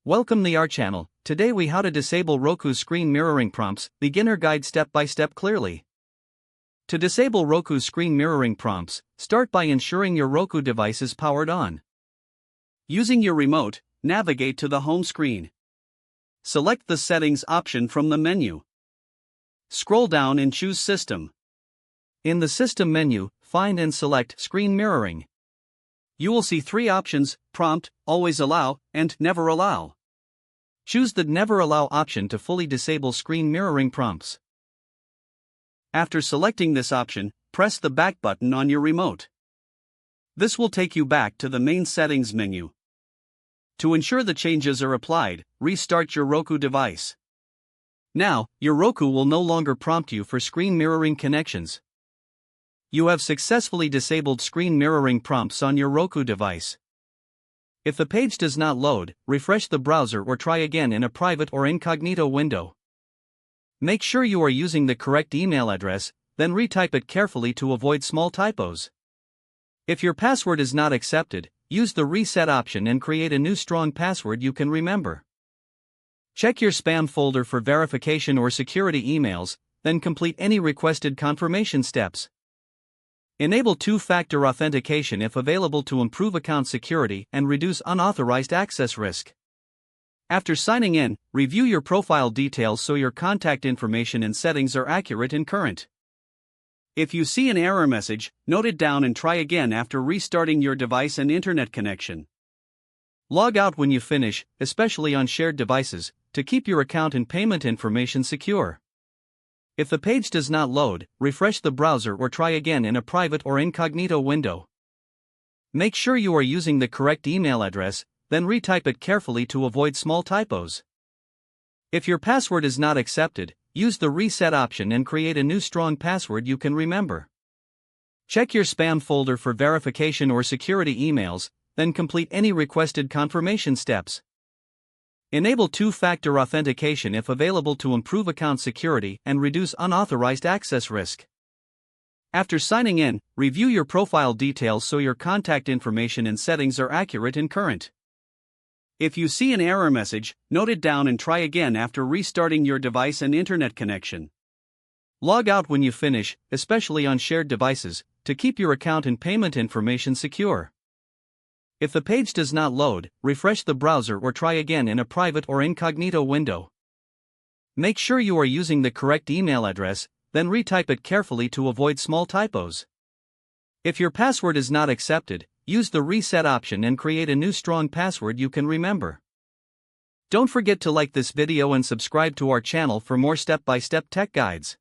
Welcome to our channel. Today we how to disable Roku screen mirroring prompts, beginner guide step by step clearly. To disable Roku screen mirroring prompts, start by ensuring your Roku device is powered on. Using your remote, navigate to the home screen. Select the settings option from the menu. Scroll down and choose System. In the System menu, find and select Screen Mirroring. You will see three options: Prompt, Always Allow, and Never Allow. Choose the Never Allow option to fully disable screen mirroring prompts. After selecting this option, press the back button on your remote. This will take you back to the main settings menu. To ensure the changes are applied, restart your Roku device. Now, your Roku will no longer prompt you for screen mirroring connections. You have successfully disabled screen mirroring prompts on your Roku device. If the page does not load, refresh the browser or try again in a private or incognito window. Make sure you are using the correct email address, then retype it carefully to avoid small typos. If your password is not accepted, use the reset option and create a new strong password you can remember. Check your spam folder for verification or security emails, then complete any requested confirmation steps. Enable two-factor authentication if available to improve account security and reduce unauthorized access risk. After signing in, review your profile details so your contact information and settings are accurate and current. If you see an error message, note it down and try again after restarting your device and internet connection. Log out when you finish, especially on shared devices, to keep your account and payment information secure. If the page does not load, refresh the browser or try again in a private or incognito window. Make sure you are using the correct email address, then retype it carefully to avoid small typos. If your password is not accepted, use the reset option and create a new strong password you can remember. Check your spam folder for verification or security emails, then complete any requested confirmation steps. Enable two-factor authentication if available to improve account security and reduce unauthorized access risk. After signing in, review your profile details so your contact information and settings are accurate and current. If you see an error message, note it down and try again after restarting your device and internet connection. Log out when you finish, especially on shared devices, to keep your account and payment information secure. If the page does not load, refresh the browser or try again in a private or incognito window. Make sure you are using the correct email address, then retype it carefully to avoid small typos. If your password is not accepted, use the reset option and create a new strong password you can remember. Don't forget to like this video and subscribe to our channel for more step-by-step tech guides.